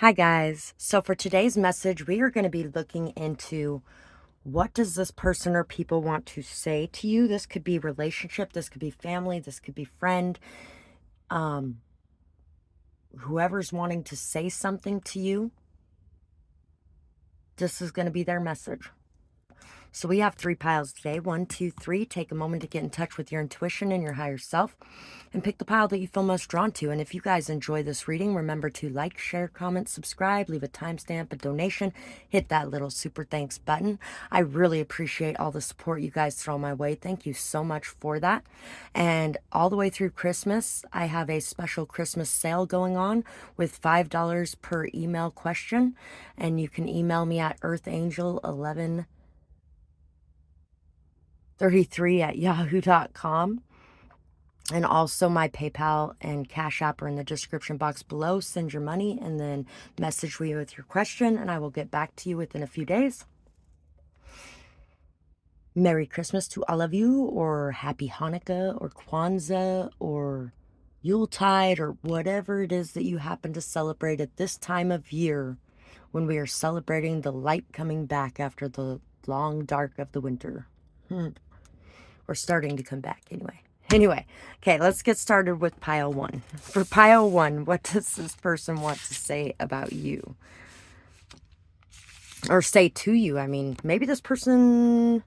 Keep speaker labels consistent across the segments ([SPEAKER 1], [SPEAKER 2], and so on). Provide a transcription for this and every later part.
[SPEAKER 1] Hi guys. So for today's message, we are going to be looking into what does this person or people want to say to you? This could be relationship, this could be family, this could be friend. Um Whoever's wanting to say something to you, this is going to be their message. So we have 3 piles today. 1, 2, 3. Take a moment to get in touch with your intuition and your higher self and pick the pile that you feel most drawn to. And if you guys enjoy this reading, remember to like, share, comment, subscribe, leave a timestamp, a donation, hit that little super thanks button. I really appreciate all the support you guys throw my way. Thank you so much for that. And all the way through Christmas, I have a special Christmas sale going on with $5 per email question. And you can email me at earthangel1133 at yahoo.com. And also my PayPal and Cash App are in the description box below. Send your money and then message me with your question and I will get back to you within a few days. Merry Christmas to all of you, or Happy Hanukkah or Kwanzaa or Yuletide or whatever it is that you happen to celebrate at this time of year when we are celebrating the light coming back after the long dark of the winter. Or starting to come back anyway. Okay, let's get started with pile 1. For pile 1, what does this person want to say about you? Or say to you? I mean, maybe this person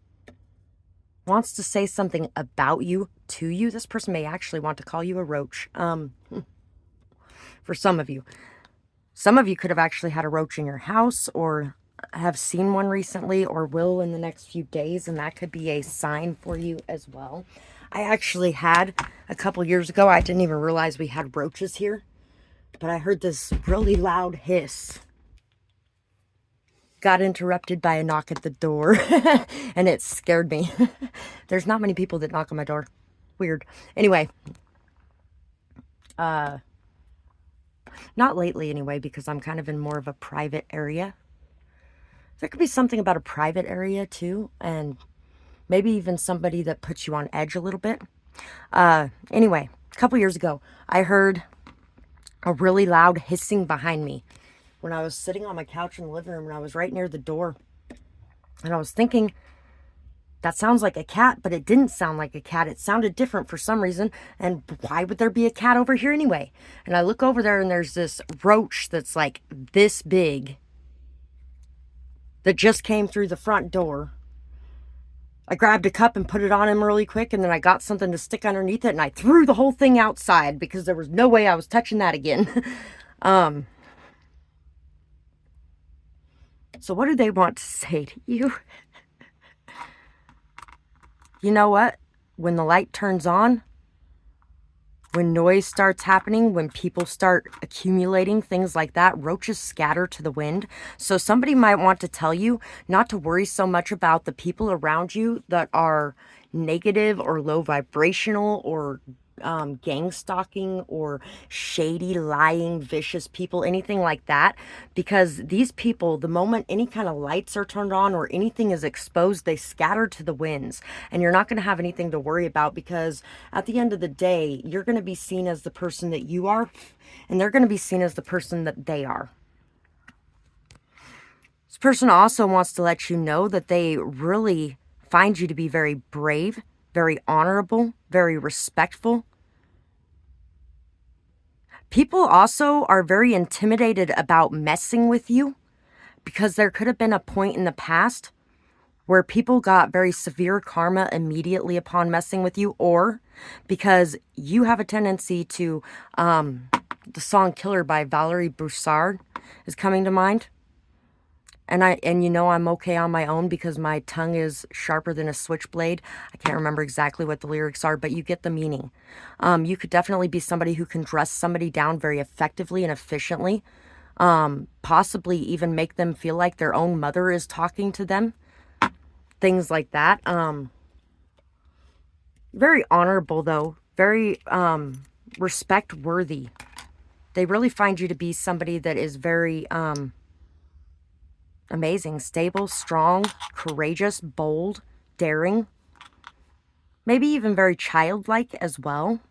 [SPEAKER 1] wants to say something about you to you. This person may actually want to call you a roach. For some of you. Some of you could have actually had a roach in your house or have seen one recently or will in the next few days, and that could be a sign for you as well. I actually had a couple years ago, I didn't even realize we had roaches here, but I heard this really loud hiss. Got interrupted by a knock at the door, and it scared me. There's not many people that knock on my door. Weird. Anyway, not lately anyway, because I'm kind of in more of a private area. There could be something about a private area too, and maybe even somebody that puts you on edge a little bit. Anyway, a couple years ago, I heard a really loud hissing behind me when I was sitting on my couch in the living room, and I was right near the door. And I was thinking, that sounds like a cat, but it didn't sound like a cat. It sounded different for some reason. And why would there be a cat over here anyway? And I look over there and there's this roach that's like this big that just came through the front door. I grabbed a cup and put it on him really quick, and then I got something to stick underneath it, and I threw the whole thing outside because there was no way I was touching that again. So what do they want to say to you? You know what? When the light turns on, when noise starts happening, when people start accumulating, things like that, roaches scatter to the wind. So somebody might want to tell you not to worry so much about the people around you that are negative or low vibrational or gang stalking or shady, lying, vicious people, anything like that. Because these people, the moment any kind of lights are turned on or anything is exposed, they scatter to the winds. And you're not going to have anything to worry about, because at the end of the day, you're going to be seen as the person that you are, and they're going to be seen as the person that they are. This person also wants to let you know that they really find you to be very brave, very honorable, very respectful. People also are very intimidated about messing with you, because there could have been a point in the past where people got very severe karma immediately upon messing with you, or because you have a tendency to, the song Killer by Valerie Broussard is coming to mind. And you know I'm okay on my own because my tongue is sharper than a switchblade. I can't remember exactly what the lyrics are, but you get the meaning. You could definitely be somebody who can dress somebody down very effectively and efficiently. Possibly even make them feel like their own mother is talking to them. Things like that. Very honorable though. Very respect worthy. They really find you to be somebody that is very amazing, stable, strong, courageous, bold, daring, maybe even very childlike as well.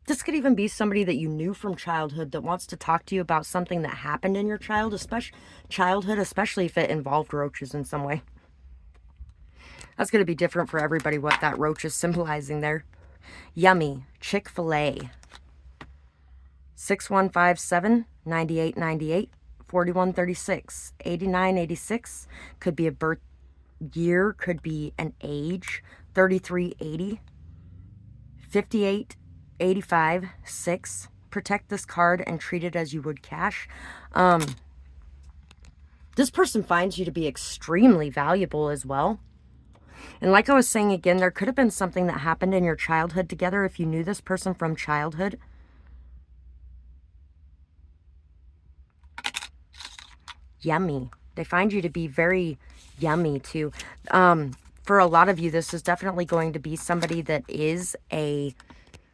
[SPEAKER 1] This could even be somebody that you knew from childhood that wants to talk to you about something that happened in your childhood, especially if it involved roaches in some way. That's going to be different for everybody what that roach is symbolizing there. Yummy. Chick-fil-A. 6157 9898 4136 8986. Could be a birth year, could be an age. 3380 5885 6. Protect this card and treat it as you would cash. This person finds you to be extremely valuable as well. And like I was saying again, there could have been something that happened in your childhood together if you knew this person from childhood. Yummy. They find you to be very yummy too. For a lot of you, this is definitely going to be somebody that is a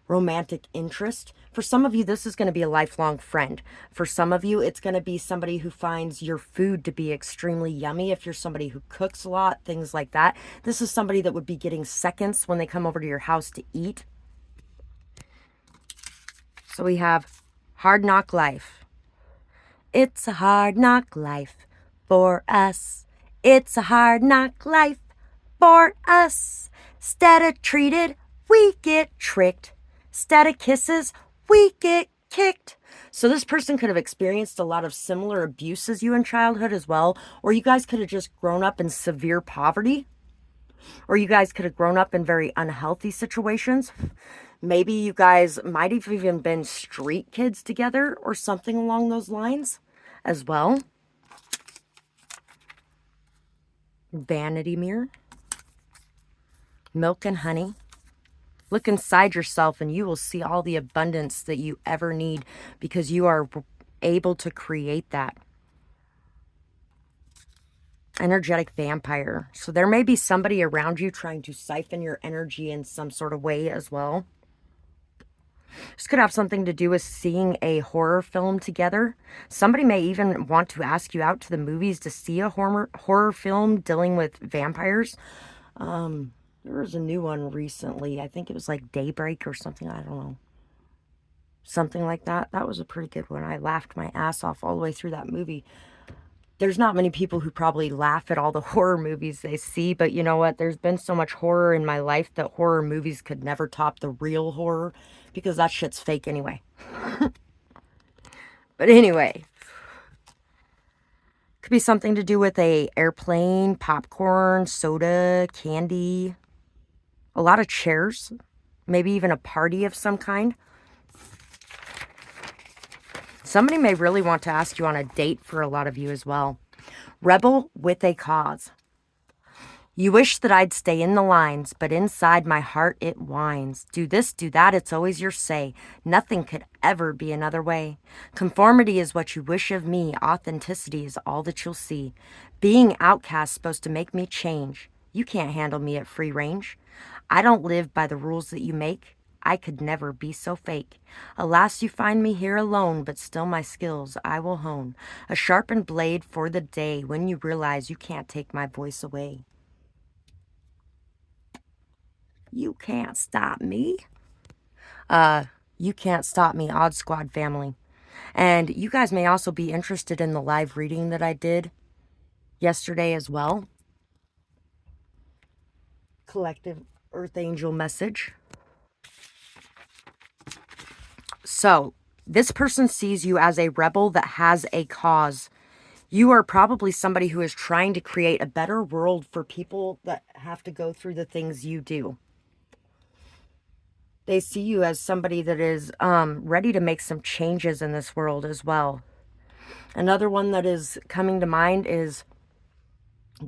[SPEAKER 1] romantic interest. For some of you, this is going to be a lifelong friend. For some of you, it's going to be somebody who finds your food to be extremely yummy. If you're somebody who cooks a lot, things like that. This is somebody that would be getting seconds when they come over to your house to eat. So we have Hard Knock Life. It's a hard knock life for us. It's a hard knock life for us. Instead of treated, we get tricked. Instead of kisses, we get kicked. So this person could have experienced a lot of similar abuse as you in childhood as well. Or you guys could have just grown up in severe poverty. Or you guys could have grown up in very unhealthy situations. Maybe you guys might have even been street kids together or something along those lines as well. Vanity mirror. Milk and honey. Look inside yourself and you will see all the abundance that you ever need because you are able to create that. Energetic vampire. So there may be somebody around you trying to siphon your energy in some sort of way as well. This could have something to do with seeing a horror film together. Somebody may even want to ask you out to the movies to see a horror film dealing with vampires. There was a new one recently. I think it was like Daybreak or something. I don't know. Something like that. That was a pretty good one. I laughed my ass off all the way through that movie. There's not many people who probably laugh at all the horror movies they see, but you know what? There's been so much horror in my life that horror movies could never top the real horror because that shit's fake anyway. But anyway, could be something to do with a airplane, popcorn, soda, candy, a lot of chairs, maybe even a party of some kind. Somebody may really want to ask you on a date for a lot of you as well. Rebel with a cause. You wish that I'd stay in the lines, but inside my heart it whines. Do this, do that, it's always your say. Nothing could ever be another way. Conformity is what you wish of me. Authenticity is all that you'll see. Being outcast supposed to make me change. You can't handle me at free range. I don't live by the rules that you make. I could never be so fake. Alas, you find me here alone, but still my skills I will hone. A sharpened blade for the day when you realize you can't take my voice away. You can't stop me. You can't stop me, Odd Squad family. And you guys may also be interested in the live reading that I did yesterday as well. Collective Earth Angel message. So, this person sees you as a rebel that has a cause. You are probably somebody who is trying to create a better world for people that have to go through the things you do. They see you as somebody that is ready to make some changes in this world as well. Another one that is coming to mind is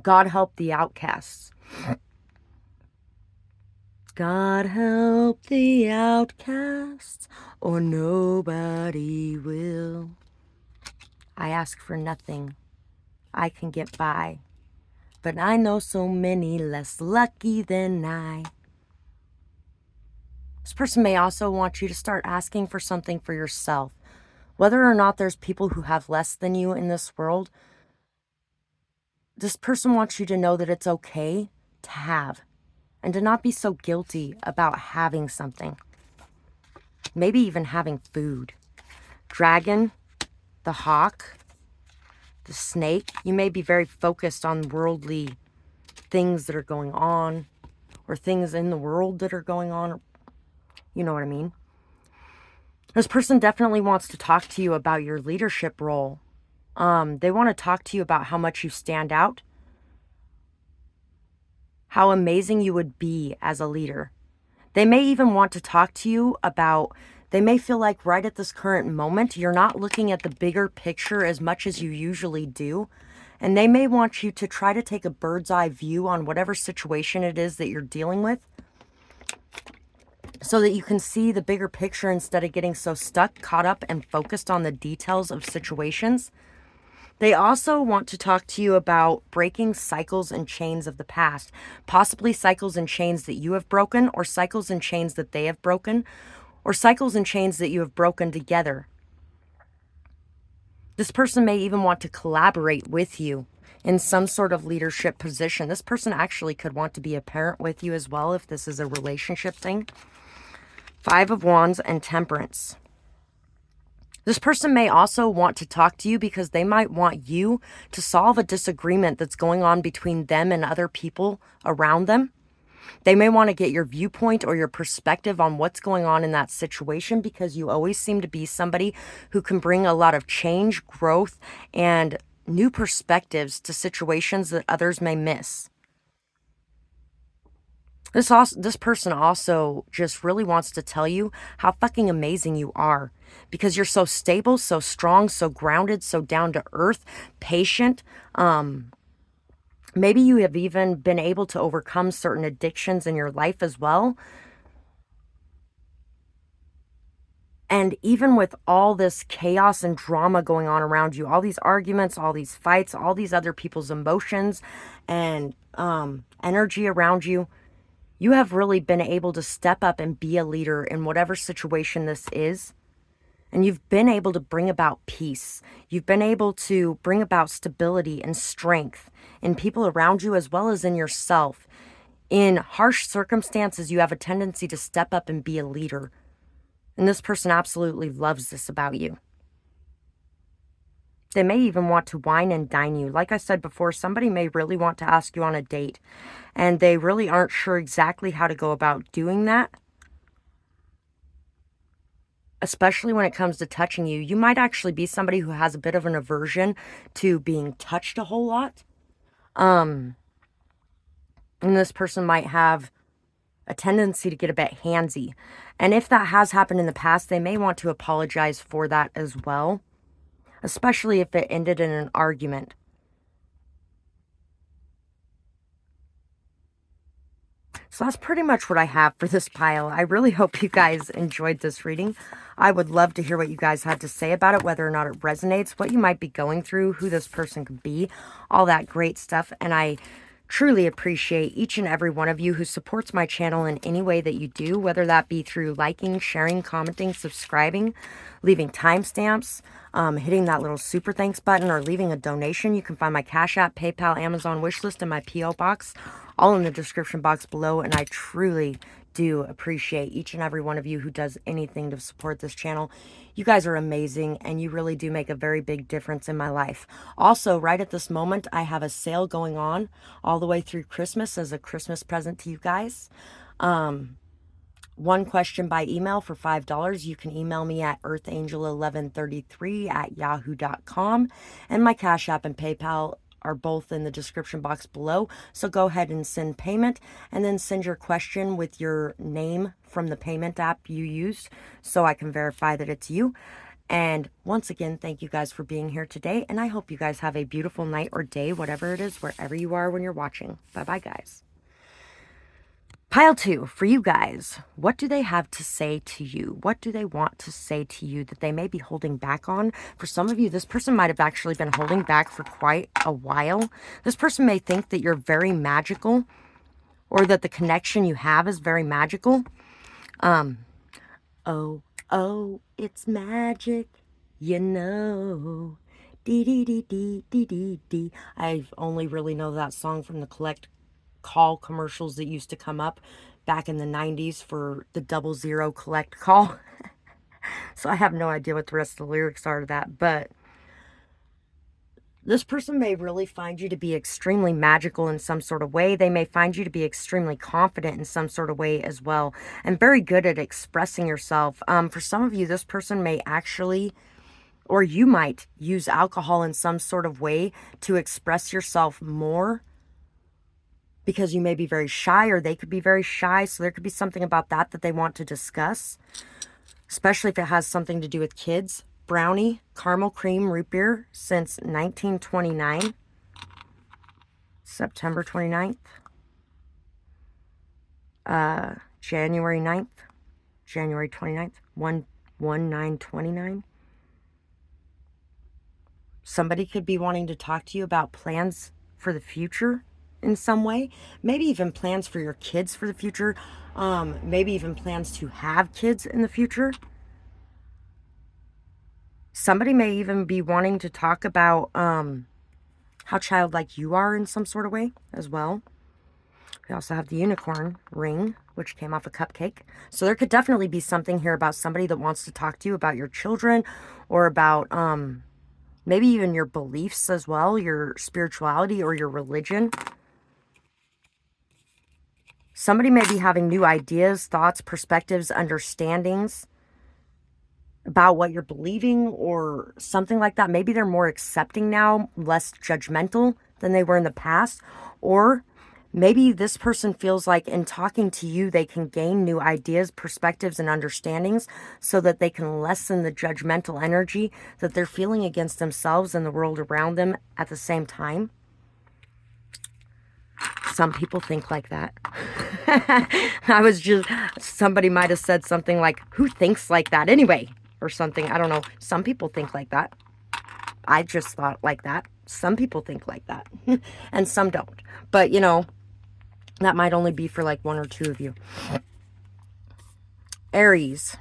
[SPEAKER 1] God help the outcasts. God help the outcasts, or nobody will. I ask for nothing. I can get by. But I know so many less lucky than I. This person may also want you to start asking for something for yourself. Whether or not there's people who have less than you in this world, this person wants you to know that it's okay to have. And to not be so guilty about having something. maybe even having food. Dragon, the hawk, the snake. You may be very focused on worldly things that are going on, or things in the world that are going on. You know what I mean? This person definitely wants to talk to you about your leadership role. They want to talk to you about how much you stand out, how amazing you would be as a leader. They may even want to talk to you about, they may feel like right at this current moment, you're not looking at the bigger picture as much as you usually do. And they may want you to try to take a bird's eye view on whatever situation it is that you're dealing with, so that you can see the bigger picture instead of getting so stuck, caught up, and focused on the details of situations. They also want to talk to you about breaking cycles and chains of the past, possibly cycles and chains that you have broken, or cycles and chains that they have broken, or cycles and chains that you have broken together. This person may even want to collaborate with you in some sort of leadership position. This person actually could want to be a parent with you as well if this is a relationship thing. 5 of Wands and Temperance. This person may also want to talk to you because they might want you to solve a disagreement that's going on between them and other people around them. They may want to get your viewpoint or your perspective on what's going on in that situation, because you always seem to be somebody who can bring a lot of change, growth, and new perspectives to situations that others may miss. This person also just really wants to tell you how fucking amazing you are, because you're so stable, so strong, so grounded, so down to earth, patient. Maybe you have even been able to overcome certain addictions in your life as well. And even with all this chaos and drama going on around you, all these arguments, all these fights, all these other people's emotions and energy around you, you have really been able to step up and be a leader in whatever situation this is. And you've been able to bring about peace. You've been able to bring about stability and strength in people around you as well as in yourself. In harsh circumstances, you have a tendency to step up and be a leader. And this person absolutely loves this about you. They may even want to wine and dine you. Like I said before, somebody may really want to ask you on a date, and they really aren't sure exactly how to go about doing that. Especially when it comes to touching you. You might actually be somebody who has a bit of an aversion to being touched a whole lot. And this person might have a tendency to get a bit handsy. And if that has happened in the past, they may want to apologize for that as well, especially if it ended in an argument. So that's pretty much what I have for this pile. I really hope you guys enjoyed this reading. I would love to hear what you guys had to say about it, whether or not it resonates, what you might be going through, who this person could be, all that great stuff. And I truly appreciate each and every one of you who supports my channel in any way that you do, whether that be through liking, sharing, commenting, subscribing, leaving timestamps, hitting that little super thanks button, or leaving a donation. You can find my Cash App, PayPal, Amazon wishlist, and my P.O. box all in the description box below. And I truly do appreciate each and every one of you who does anything to support this channel. You guys are amazing, and you really do make a very big difference in my life. Also, right at this moment, I have a sale going on all the way through Christmas as a Christmas present to you guys. One question by email for $5. You can email me at earthangel1133@yahoo.com, and my Cash App and PayPal are both in the description box below. So go ahead and send payment, and then send your question with your name from the payment app you used so I can verify that it's you. And once again, thank you guys for being here today, and I hope you guys have a beautiful night or day, whatever it is, wherever you are when you're watching. Bye-bye, guys. Pile 2, for you guys, what do they have to say to you? What do they want to say to you that they may be holding back on? For some of you, this person might have actually been holding back for quite a while. This person may think that you're very magical, or that the connection you have is very magical. Oh, it's magic, you know. Dee dee dee dee dee dee dee. I only really know that song from the Collect Call commercials that used to come up back in the 90s for the 00 Collect Call. So I have no idea what the rest of the lyrics are to that, but this person may really find you to be extremely magical in some sort of way. They may find you to be extremely confident in some sort of way as well, and very good at expressing yourself. For some of you, this person may actually, or you might use alcohol in some sort of way to express yourself more, because you may be very shy, or they could be very shy. So there could be something about that that they want to discuss, especially if it has something to do with kids. Brownie, caramel cream root beer since 1929, September 29th, January 9th, January 29th, 1/9/29. Somebody could be wanting to talk to you about plans for the future in some way. Maybe even plans for your kids for the future. Maybe even plans to have kids in the future. Somebody may even be wanting to talk about how childlike you are in some sort of way as well. We also have the unicorn ring, which came off a cupcake. So there could definitely be something here about somebody that wants to talk to you about your children, or about maybe even your beliefs as well, your spirituality or your religion. Somebody may be having new ideas, thoughts, perspectives, understandings about what you're believing or something like that. Maybe they're more accepting now, less judgmental than they were in the past. Or maybe this person feels like in talking to you, they can gain new ideas, perspectives, and understandings so that they can lessen the judgmental energy that they're feeling against themselves and the world around them at the same time. Some people think like that. Somebody might have said something like, who thinks like that anyway? Or something. I don't know. Some people think like that. I just thought like that. Some people think like that. And some don't. But, that might only be for like one or two of you. Aries.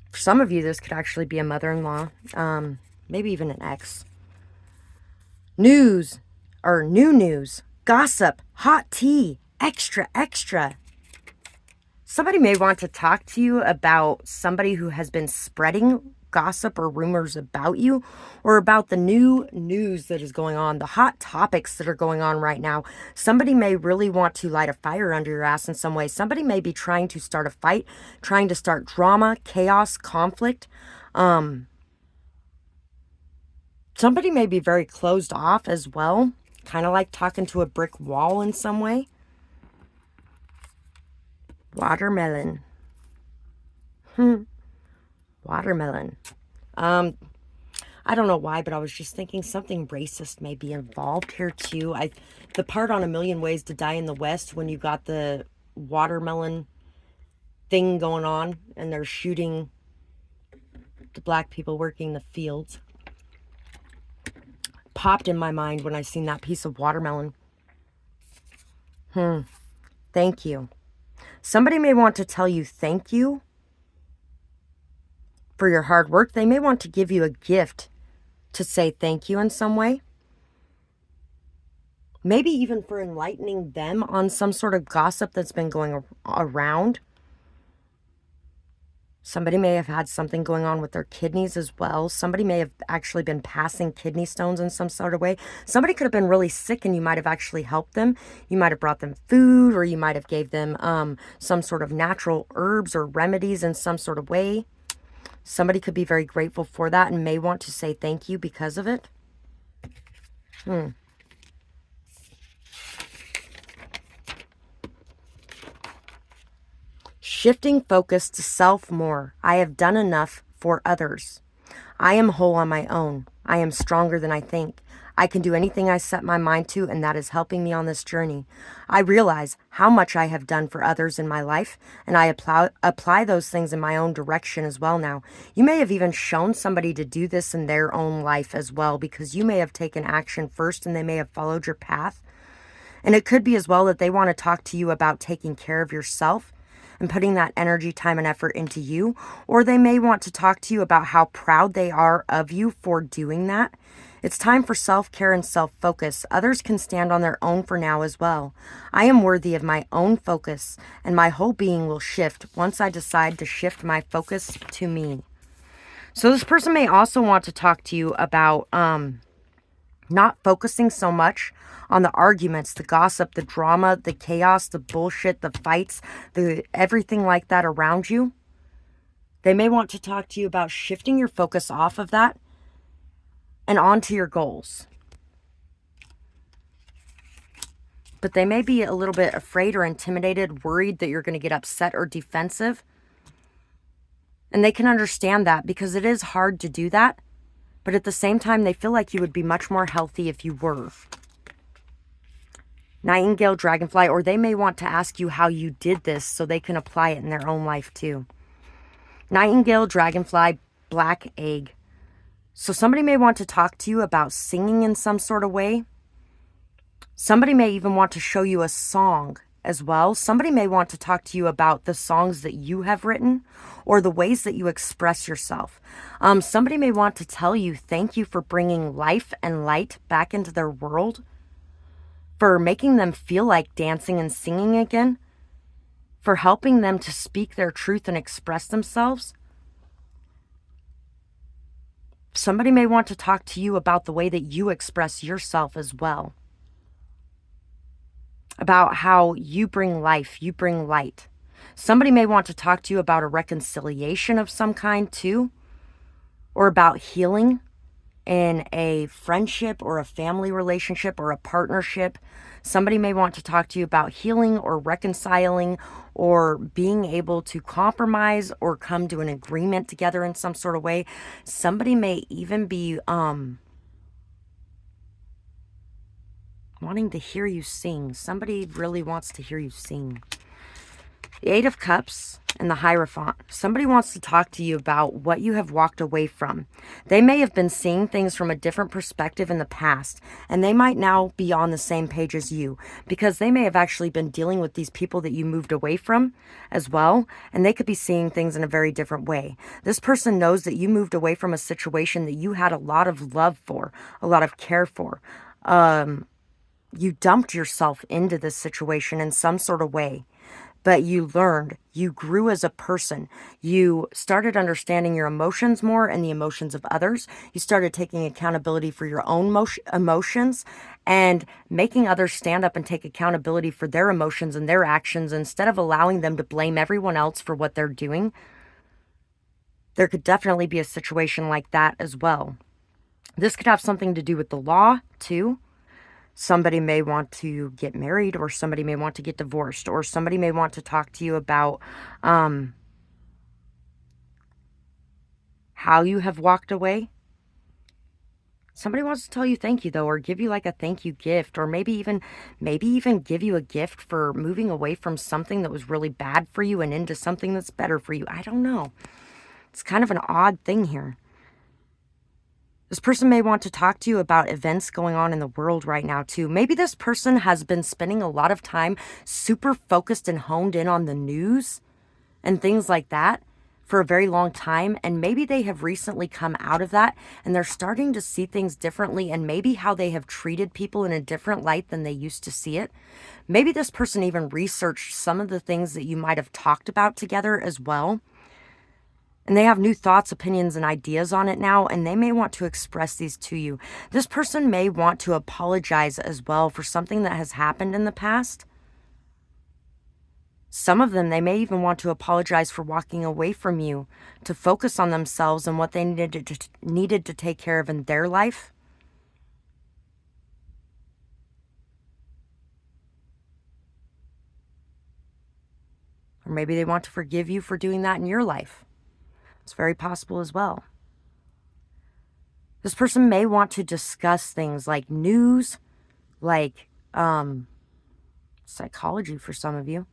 [SPEAKER 1] For some of you, this could actually be a mother-in-law. Maybe even an ex. News. Or new news. Gossip. Hot tea. Extra, extra. Somebody may want to talk to you about somebody who has been spreading gossip or rumors about you, or about the new news that is going on, the hot topics that are going on right now. Somebody may really want to light a fire under your ass in some way. Somebody may be trying to start a fight, trying to start drama, chaos, conflict. Somebody may be very closed off as well, kind of like talking to a brick wall in some way. Watermelon. Watermelon. I don't know why, but I was just thinking something racist may be involved here too. The part on A Million Ways to Die in the West, when you got the watermelon thing going on and they're shooting the black people working the fields, popped in my mind when I seen that piece of watermelon. Thank you. Somebody may want to tell you thank you for your hard work. They may want to give you a gift to say thank you in some way. Maybe even for enlightening them on some sort of gossip that's been going around. Somebody may have had something going on with their kidneys as well. Somebody may have actually been passing kidney stones in some sort of way. Somebody could have been really sick and you might have actually helped them. You might have brought them food, or you might have gave them some sort of natural herbs or remedies in some sort of way. Somebody could be very grateful for that and may want to say thank you because of it. Shifting focus to self more. I have done enough for others. I am whole on my own. I am stronger than I think. I can do anything I set my mind to, and that is helping me on this journey. I realize how much I have done for others in my life, and I apply those things in my own direction as well now. You may have even shown somebody to do this in their own life as well, because you may have taken action first and they may have followed your path. And it could be as well that they want to talk to you about taking care of yourself. and putting that energy, time, and effort into you. Or they may want to talk to you about how proud they are of you for doing that. It's time for self-care and self-focus. Others can stand on their own for now as well. I am worthy of my own focus, and my whole being will shift once I decide to shift my focus to me. So this person may also want to talk to you about not focusing so much on the arguments, the gossip, the drama, the chaos, the bullshit, the fights, the everything like that around you. They may want to talk to you about shifting your focus off of that and onto your goals. But they may be a little bit afraid or intimidated, worried that you're going to get upset or defensive. And they can understand that because it is hard to do that. But at the same time, they feel like you would be much more healthy if you were. Nightingale, dragonfly, or they may want to ask you how you did this so they can apply it in their own life too. Nightingale, dragonfly, black egg. So somebody may want to talk to you about singing in some sort of way. Somebody may even want to show you a song as well. Somebody may want to talk to you about the songs that you have written or the ways that you express yourself. Somebody may want to tell you thank you for bringing life and light back into their world, for making them feel like dancing and singing again, for helping them to speak their truth and express themselves. Somebody may want to talk to you about the way that you express yourself as well. About how you bring life, you bring light. Somebody may want to talk to you about a reconciliation of some kind too, or about healing in a friendship or a family relationship or a partnership. Somebody may want to talk to you about healing or reconciling or being able to compromise or come to an agreement together in some sort of way. Somebody may even be wanting to hear you sing. Somebody really wants to hear you sing. The Eight of Cups and the Hierophant. Somebody wants to talk to you about what you have walked away from. They may have been seeing things from a different perspective in the past, and they might now be on the same page as you, because they may have actually been dealing with these people that you moved away from as well, and they could be seeing things in a very different way. This person knows that you moved away from a situation that you had a lot of love for, a lot of care for. You dumped yourself into this situation in some sort of way, but you learned, you grew as a person. You started understanding your emotions more and the emotions of others. You started taking accountability for your own emotions and making others stand up and take accountability for their emotions and their actions instead of allowing them to blame everyone else for what they're doing. There could definitely be a situation like that as well. This could have something to do with the law too. Somebody may want to get married, or somebody may want to get divorced, or somebody may want to talk to you about how you have walked away. Somebody wants to tell you thank you though, or give you like a thank you gift, or maybe even give you a gift for moving away from something that was really bad for you and into something that's better for you. I don't know. It's kind of an odd thing here. This person may want to talk to you about events going on in the world right now too. Maybe this person has been spending a lot of time super focused and honed in on the news and things like that for a very long time. And maybe they have recently come out of that and they're starting to see things differently, and maybe how they have treated people in a different light than they used to see it. Maybe this person even researched some of the things that you might have talked about together as well. And they have new thoughts, opinions, and ideas on it now, and they may want to express these to you. This person may want to apologize as well for something that has happened in the past. Some of them, they may even want to apologize for walking away from you to focus on themselves and what they needed to take care of in their life. Or maybe they want to forgive you for doing that in your life. It's very possible as well. This person may want to discuss things like news, like psychology for some of you,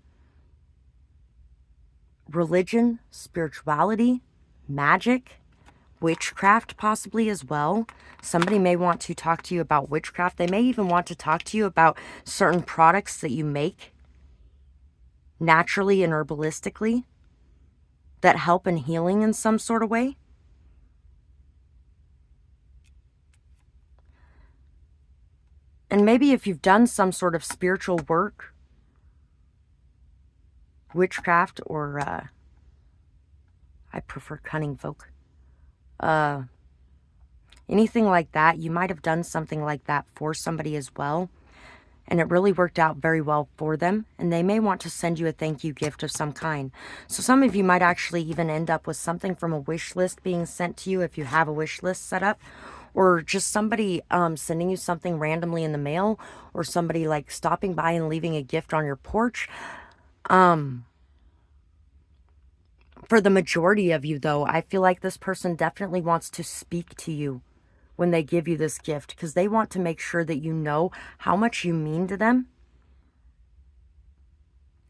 [SPEAKER 1] religion, spirituality, magic, witchcraft possibly as well. Somebody may want to talk to you about witchcraft. They may even want to talk to you about certain products that you make naturally and herbalistically that help in healing in some sort of way. And maybe if you've done some sort of spiritual work, witchcraft, or I prefer cunning folk, anything like that, you might have done something like that for somebody as well, and it really worked out very well for them, and they may want to send you a thank you gift of some kind. So some of you might actually even end up with something from a wish list being sent to you if you have a wish list set up, or just somebody sending you something randomly in the mail, or somebody like stopping by and leaving a gift on your porch. For the majority of you, though, I feel like this person definitely wants to speak to you when they give you this gift, because they want to make sure that you know how much you mean to them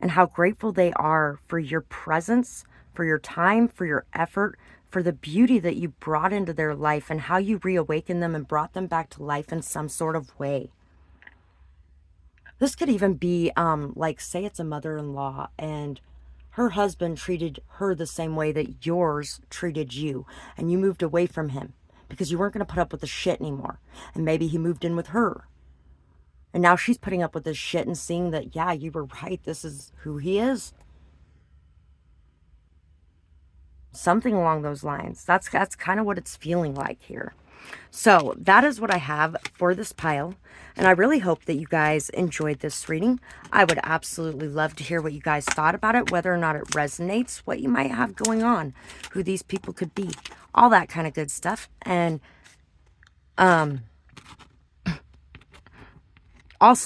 [SPEAKER 1] and how grateful they are for your presence, for your time, for your effort, for the beauty that you brought into their life, and how you reawakened them and brought them back to life in some sort of way. This could even be like, say it's a mother-in-law and her husband treated her the same way that yours treated you, and you moved away from him because you weren't going to put up with the shit anymore. And maybe he moved in with her, and now she's putting up with this shit and seeing that, yeah, you were right, this is who he is. Something along those lines. That's kind of what it's feeling like here. So that is what I have for this pile, and I really hope that you guys enjoyed this reading. I would absolutely love to hear what you guys thought about it, whether or not it resonates, what you might have going on, who these people could be, all that kind of good stuff. And also,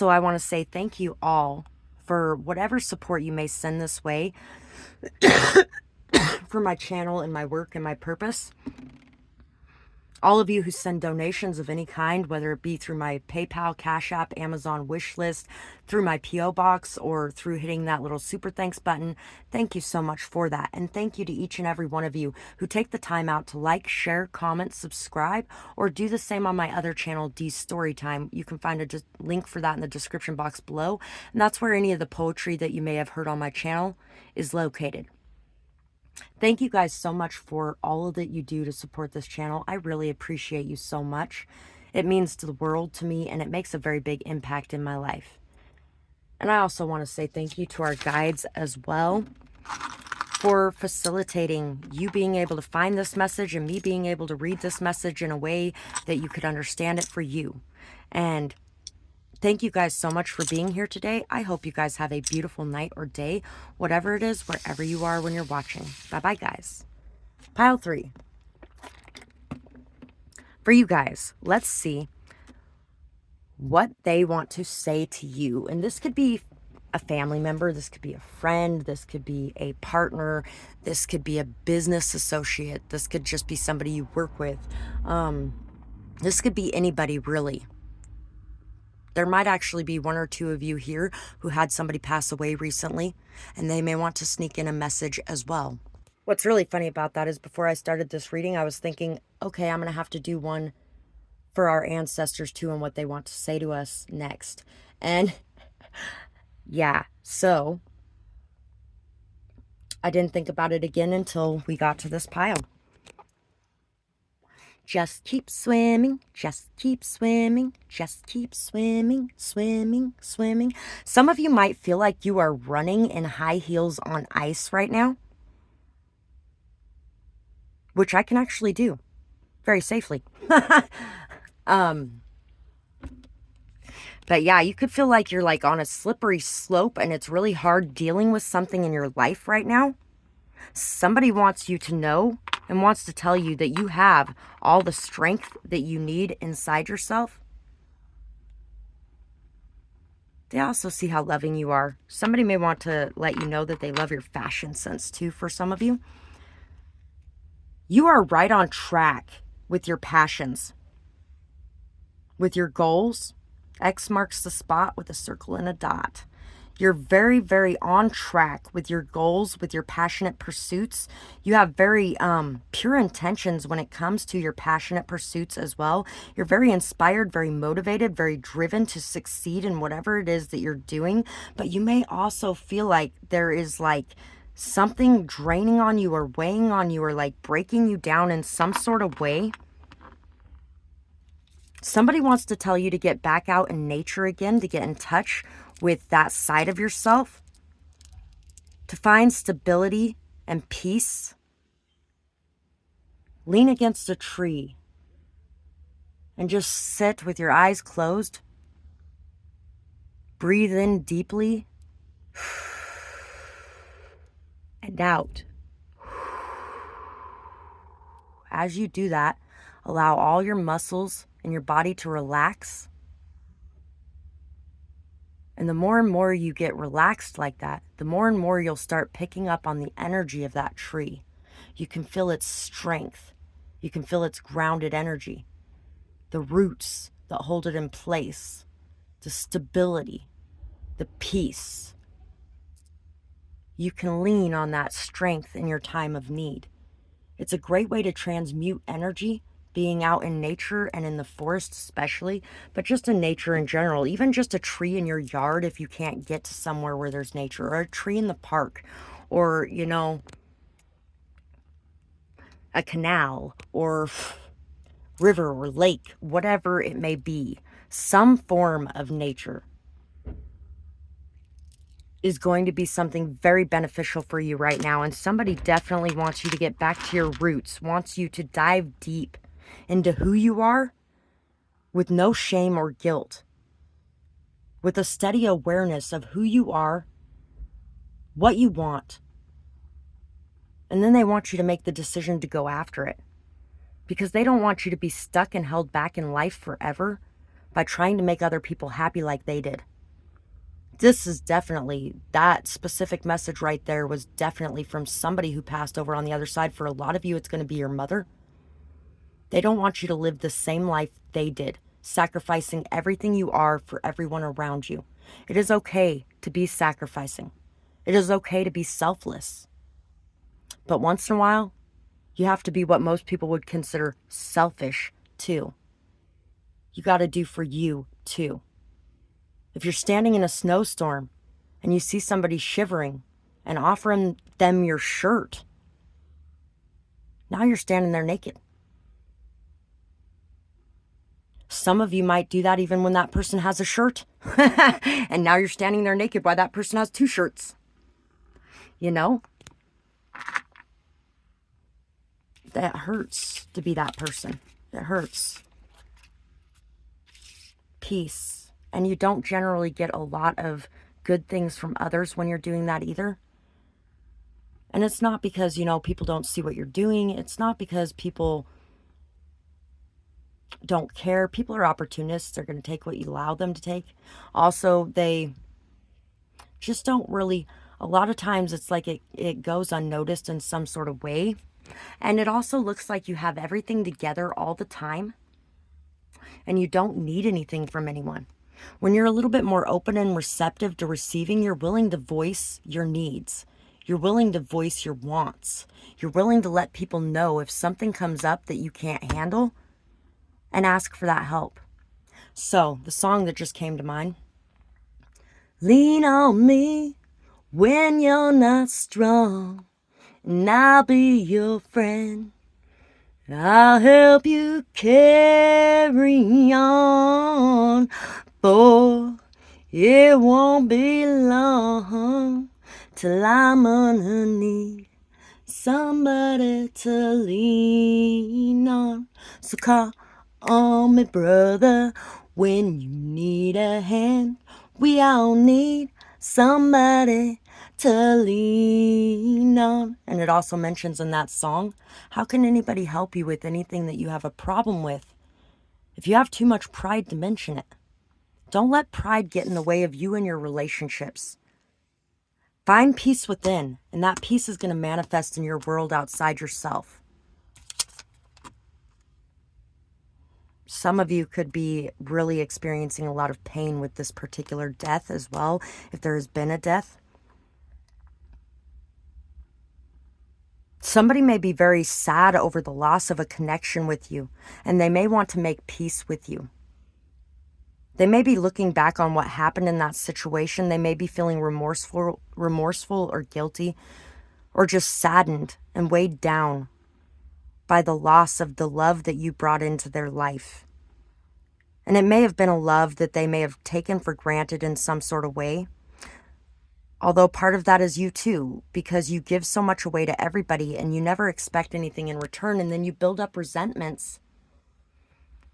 [SPEAKER 1] I want to say thank you all for whatever support you may send this way for my channel and my work and my purpose. All of you who send donations of any kind, whether it be through my PayPal, Cash App, Amazon wish list, through my P.O. box, or through hitting that little super thanks button, thank you so much for that. And thank you to each and every one of you who take the time out to like, share, comment, subscribe, or do the same on my other channel, StoryTime. You can find a link for that in the description box below. And that's where any of the poetry that you may have heard on my channel is located. Thank you guys so much for all that you do to support this channel. I really appreciate you so much. It means the world to me, and it makes a very big impact in my life. And I also want to say thank you to our guides as well for facilitating you being able to find this message and me being able to read this message in a way that you could understand it for you. And thank you guys so much for being here today. I hope you guys have a beautiful night or day, whatever it is, wherever you are when you're watching. Bye-bye, guys. Pile 3. For you guys, let's see what they want to say to you. And this could be a family member, this could be a friend, this could be a partner, this could be a business associate, this could just be somebody you work with. This could be anybody, really. There might actually be one or two of you here who had somebody pass away recently, and they may want to sneak in a message as well. What's really funny about that is before I started this reading, I was thinking, okay, I'm going to have to do one for our ancestors too and what they want to say to us next. And yeah, so I didn't think about it again until we got to this pile. Just keep swimming, just keep swimming, just keep swimming, swimming, swimming. Some of you might feel like you are running in high heels on ice right now, which I can actually do very safely. But yeah, you could feel like you're like on a slippery slope and it's really hard dealing with something in your life right now. Somebody wants you to know and wants to tell you that you have all the strength that you need inside yourself. They also see how loving you are. Somebody may want to let you know that they love your fashion sense too for some of you. You are right on track with your passions, with your goals. X marks the spot with a circle and a dot. You're very, very on track with your goals, with your passionate pursuits. You have very pure intentions when it comes to your passionate pursuits as well. You're very inspired, very motivated, very driven to succeed in whatever it is that you're doing. But you may also feel like there is like something draining on you or weighing on you or like breaking you down in some sort of way. Somebody wants to tell you to get back out in nature again, to get in touch with that side of yourself, to find stability and peace. Lean against a tree and just sit with your eyes closed. Breathe in deeply and out. As you do that, allow all your muscles in your body to relax. And the more and more you get relaxed like that, the more and more you'll start picking up on the energy of that tree. You can feel its strength. You can feel its grounded energy. The roots that hold it in place. The stability. The peace. You can lean on that strength in your time of need. It's a great way to transmute energy, being out in nature and in the forest especially, but just in nature in general. Even just a tree in your yard if you can't get to somewhere where there's nature, or a tree in the park, or, you know, a canal, or river or lake, whatever it may be. Some form of nature is going to be something very beneficial for you right now. And somebody definitely wants you to get back to your roots, wants you to dive deep into who you are with no shame or guilt, with a steady awareness of who you are, what you want. And then they want you to make the decision to go after it, because they don't want you to be stuck and held back in life forever by trying to make other people happy like they did. This is definitely, that specific message right there was definitely from somebody who passed over on the other side. For a lot of you, it's going to be your mother. They don't want you to live the same life they did, sacrificing everything you are for everyone around you. It is okay to be sacrificing. It is okay to be selfless. But once in a while, you have to be what most people would consider selfish too. You got to do for you too. If you're standing in a snowstorm and you see somebody shivering and offering them your shirt, now you're standing there naked. Some of you might do that even when that person has a shirt. And now you're standing there naked while that person has two shirts. You know? That hurts to be that person. It hurts. Peace. And you don't generally get a lot of good things from others when you're doing that either. And it's not because, you know, people don't see what you're doing. It's not because people don't care. People are opportunists. They're going to take what you allow them to take. Also, they just don't really, a lot of times it's like it goes unnoticed in some sort of way. And it also looks like you have everything together all the time and you don't need anything from anyone. When you're a little bit more open and receptive to receiving, you're willing to voice your needs. You're willing to voice your wants. You're willing to let people know if something comes up that you can't handle and ask for that help. So, the song that just came to mind. Lean on me when you're not strong, and I'll be your friend. I'll help you carry on, for it won't be long till I'm gonna need somebody to lean on. So call on me, brother, when you need a hand. We all need somebody to lean on. And it also mentions in that song, how can anybody help you with anything that you have a problem with if you have too much pride to mention it? Don't let pride get in the way of you and your relationships. Find peace within, and that peace is going to manifest in your world outside yourself. Some of you could be really experiencing a lot of pain with this particular death as well, if there has been a death. Somebody may be very sad over the loss of a connection with you, and they may want to make peace with you. They may be looking back on what happened in that situation. They may be feeling remorseful or guilty, or just saddened and weighed down by the loss of the love that you brought into their life. And it may have been a love that they may have taken for granted in some sort of way. Although part of that is you too, because you give so much away to everybody and you never expect anything in return. And then you build up resentments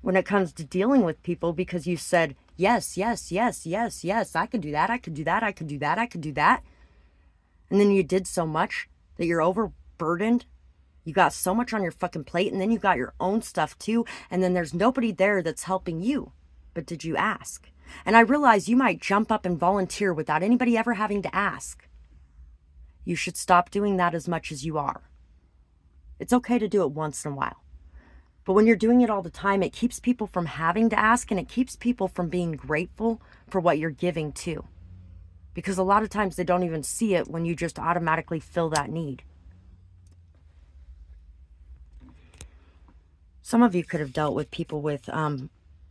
[SPEAKER 1] when it comes to dealing with people because you said, yes, yes, yes, yes, yes, I could do that, I could do that, I could do that, I could do that. And then you did so much that you're overburdened. You got so much on your fucking plate, and then you got your own stuff too, and then there's nobody there that's helping you. But did you ask? And I realize you might jump up and volunteer without anybody ever having to ask. You should stop doing that as much as you are. It's okay to do it once in a while. But when you're doing it all the time, it keeps people from having to ask, and it keeps people from being grateful for what you're giving too. Because a lot of times they don't even see it when you just automatically fill that need. Some of you could have dealt with people with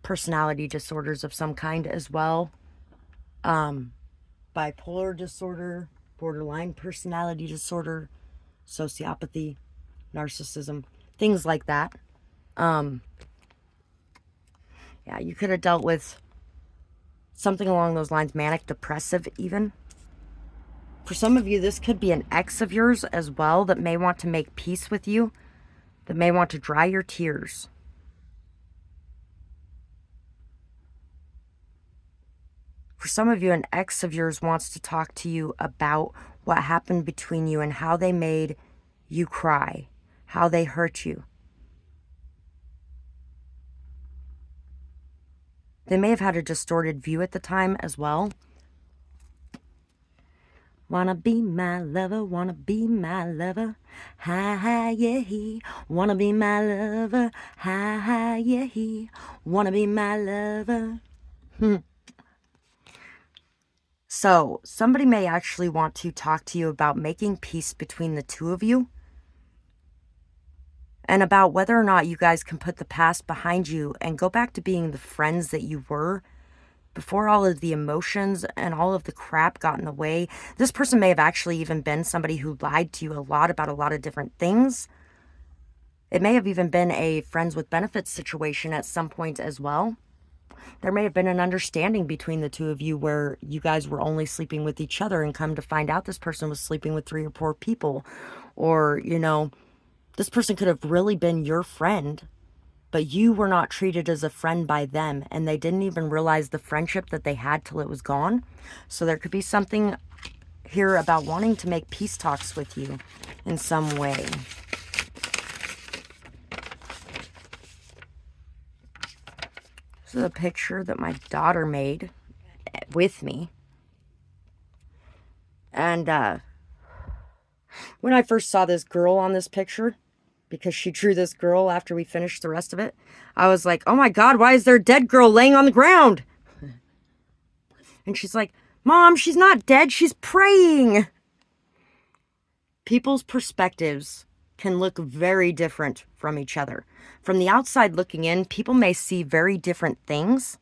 [SPEAKER 1] personality disorders of some kind as well. Bipolar disorder, borderline personality disorder, sociopathy, narcissism, things like that. Yeah, you could have dealt with something along those lines, manic depressive even. For some of you, this could be an ex of yours as well that may want to make peace with you, that may want to dry your tears. For some of you, an ex of yours wants to talk to you about what happened between you and how they made you cry, how they hurt you. They may have had a distorted view at the time as well. Wanna be my lover, wanna be my lover, hi, hi, yeah, he. Wanna be my lover, hi, hi, yeah, he. Wanna be my lover. So, somebody may actually want to talk to you about making peace between the two of you, and about whether or not you guys can put the past behind you and go back to being the friends that you were before all of the emotions and all of the crap got in the way. This person may have actually even been somebody who lied to you a lot about a lot of different things. It may have even been a friends with benefits situation at some point as well. There may have been an understanding between the two of you where you guys were only sleeping with each other, and come to find out this person was sleeping with 3 or 4 people. Or, this person could have really been your friend, but you were not treated as a friend by them, and they didn't even realize the friendship that they had till it was gone. So there could be something here about wanting to make peace talks with you in some way. This is a picture that my daughter made with me. And when I first saw this girl on this picture, because she drew this girl after we finished the rest of it, I was like, oh my God, why is there a dead girl laying on the ground? And she's like, Mom, she's not dead, she's praying. People's perspectives can look very different from each other. From the outside looking in, people may see very different things.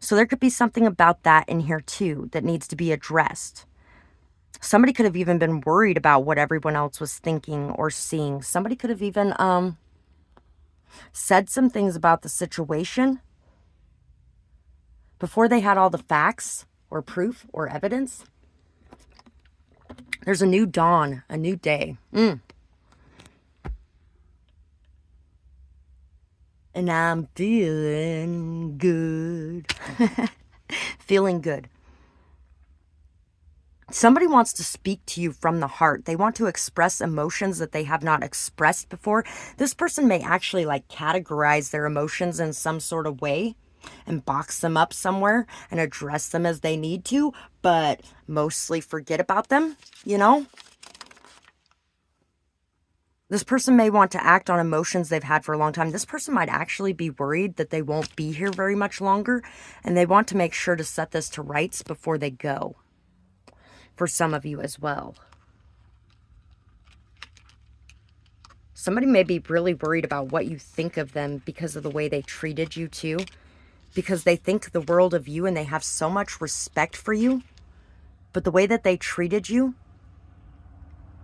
[SPEAKER 1] So there could be something about that in here too that needs to be addressed. Somebody could have even been worried about what everyone else was thinking or seeing. Somebody could have even said some things about the situation before they had all the facts or proof or evidence. There's a new dawn, a new day. And I'm feeling good. Feeling good. Somebody wants to speak to you from the heart. They want to express emotions that they have not expressed before. This person may actually categorize their emotions in some sort of way and box them up somewhere and address them as they need to, but mostly forget about them, This This person may want to act on emotions they've had for a long time. This person might actually be worried that they won't be here very much longer, and they want to make sure to set this to rights before they go. For some of you as well. Somebody may be really worried about what you think of them because of the way they treated you too. Because they think the world of you and they have so much respect for you. But the way that they treated you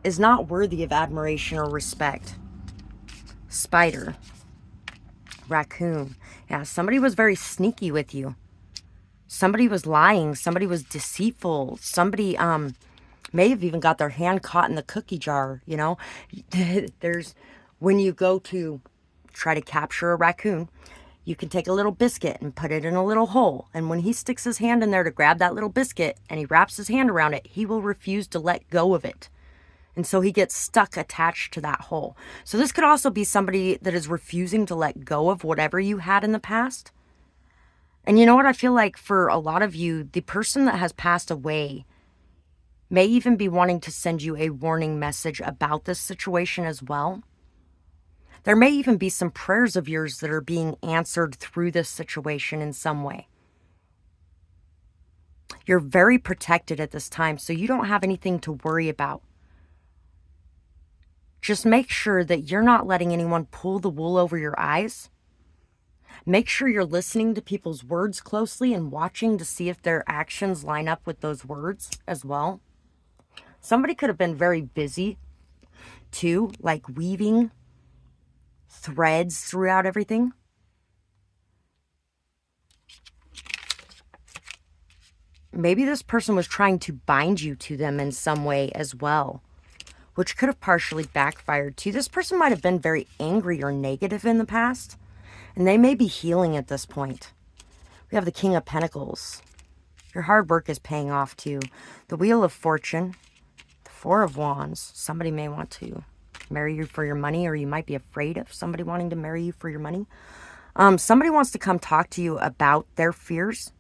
[SPEAKER 1] is not worthy of admiration or respect. Spider. Raccoon. Yeah, somebody was very sneaky with you. Somebody was lying. Somebody was deceitful. Somebody may have even got their hand caught in the cookie jar, you know. When you go to try to capture a raccoon, you can take a little biscuit and put it in a little hole. And when he sticks his hand in there to grab that little biscuit and he wraps his hand around it, he will refuse to let go of it. And so he gets stuck attached to that hole. So this could also be somebody that is refusing to let go of whatever you had in the past. And you know what? I feel like for a lot of you, the person that has passed away may even be wanting to send you a warning message about this situation as well. There may even be some prayers of yours that are being answered through this situation in some way. You're very protected at this time, so you don't have anything to worry about. Just make sure that you're not letting anyone pull the wool over your eyes. Make sure you're listening to people's words closely and watching to see if their actions line up with those words as well. Somebody could have been very busy too, like weaving threads throughout everything. Maybe this person was trying to bind you to them in some way as well, which could have partially backfired too. This person might have been very angry or negative in the past, and they may be healing at this point. We have the King of Pentacles. Your hard work is paying off too. The Wheel of Fortune, the Four of Wands. Somebody may want to marry you for your money, or you might be afraid of somebody wanting to marry you for your money. Somebody wants to come talk to you about their fears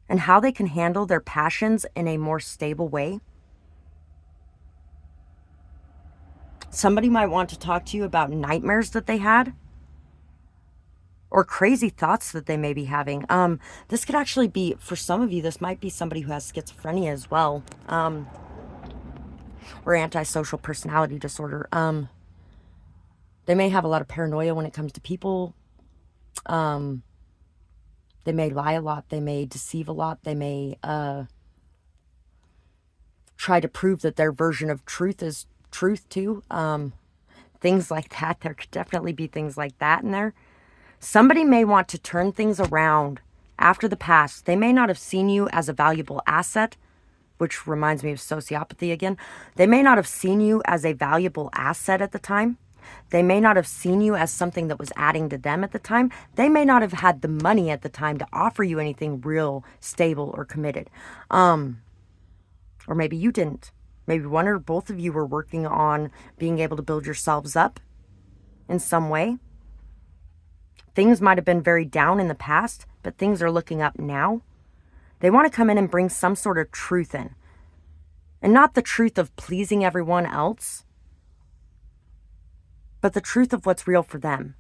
[SPEAKER 1] and how they can handle their passions in a more stable way. Somebody might want to talk to you about nightmares that they had or crazy thoughts that they may be having. This could actually be, for some of you, this might be somebody who has schizophrenia as well, or antisocial personality disorder. They may have a lot of paranoia when it comes to people. They may lie a lot. They may deceive a lot. They may try to prove that their version of truth is truth too. Things like that. There could definitely be things like that in there. Somebody may want to turn things around after the past. They may not have seen you as a valuable asset, which reminds me of sociopathy again. They may not have seen you as a valuable asset at the time. They may not have seen you as something that was adding to them at the time. They may not have had the money at the time to offer you anything real, stable, or committed. Or maybe you didn't. Maybe one or both of you were working on being able to build yourselves up in some way. Things might have been very down in the past, but things are looking up now. They want to come in and bring some sort of truth in. And not the truth of pleasing everyone else, but the truth of what's real for them.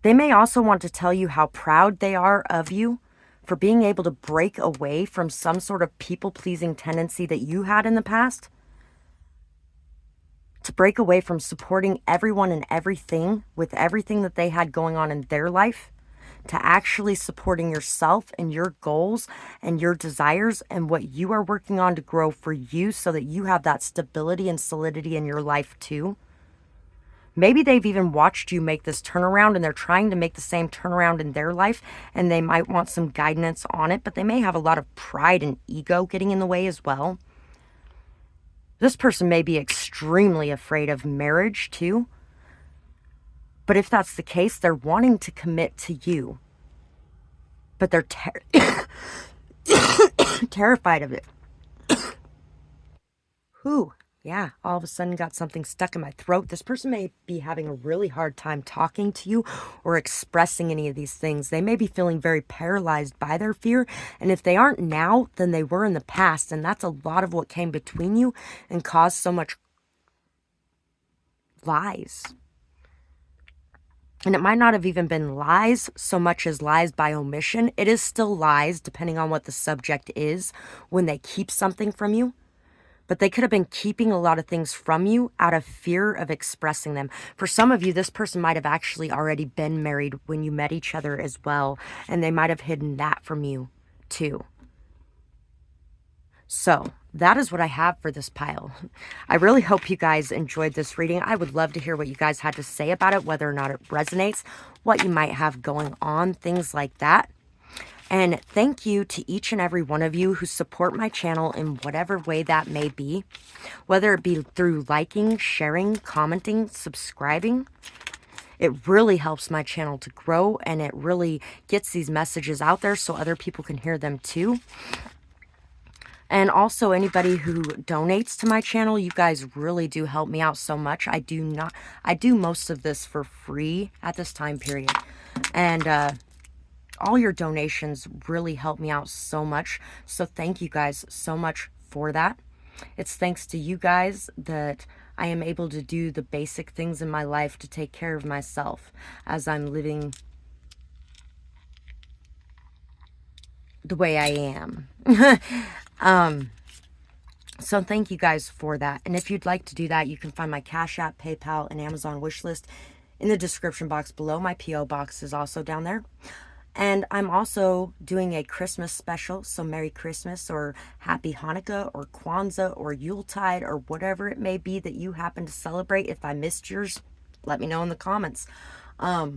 [SPEAKER 1] They may also want to tell you how proud they are of you for being able to break away from some sort of people-pleasing tendency that you had in the past. To break away from supporting everyone and everything with everything that they had going on in their life, to actually supporting yourself and your goals and your desires and what you are working on to grow for you so that you have that stability and solidity in your life too. Maybe they've even watched you make this turnaround and they're trying to make the same turnaround in their life, and they might want some guidance on it, but they may have a lot of pride and ego getting in the way as well. This person may be extremely afraid of marriage too. But if that's the case, they're wanting to commit to you. But they're terrified of it. Whew. Yeah, all of a sudden got something stuck in my throat. This person may be having a really hard time talking to you or expressing any of these things. They may be feeling very paralyzed by their fear. And if they aren't now, then they were in the past. And that's a lot of what came between you and caused so much lies. And it might not have even been lies so much as lies by omission. It is still lies, depending on what the subject is, when they keep something from you. But they could have been keeping a lot of things from you out of fear of expressing them. For some of you, this person might have actually already been married when you met each other as well, and they might have hidden that from you too. So that is what I have for this pile. I really hope you guys enjoyed this reading. I would love to hear what you guys had to say about it, whether or not it resonates, what you might have going on, things like that. And thank you to each and every one of you who support my channel in whatever way that may be, whether it be through liking, sharing, commenting, subscribing. It really helps my channel to grow, and it really gets these messages out there so other people can hear them too. And also anybody who donates to my channel, you guys really do help me out so much. I do most of this for free at this time period. And all your donations really help me out so much. So thank you guys so much for that. It's thanks to you guys that I am able to do the basic things in my life to take care of myself as I'm living the way I am. So thank you guys for that. And if you'd like to do that, you can find my Cash App, PayPal, and Amazon wish list in the description box below. My P.O. box is also down there. And I'm also doing a Christmas special, so Merry Christmas or Happy Hanukkah or Kwanzaa or Yuletide or whatever it may be that you happen to celebrate. If I missed yours, let me know in the comments. Now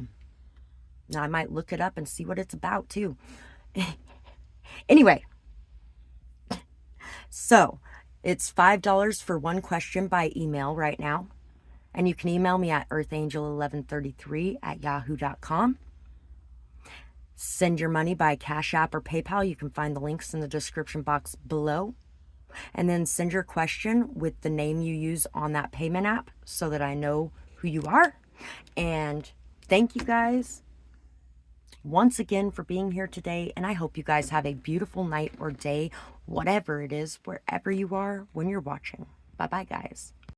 [SPEAKER 1] I might look it up and see what it's about too. Anyway, so it's $5 for one question by email right now. And you can email me at earthangel1133@yahoo.com. Send your money by Cash App or PayPal. You can find the links in the description box below. And then send your question with the name you use on that payment app so that I know who you are. And thank you guys once again for being here today. And I hope you guys have a beautiful night or day, whatever it is, wherever you are when you're watching. Bye-bye, guys.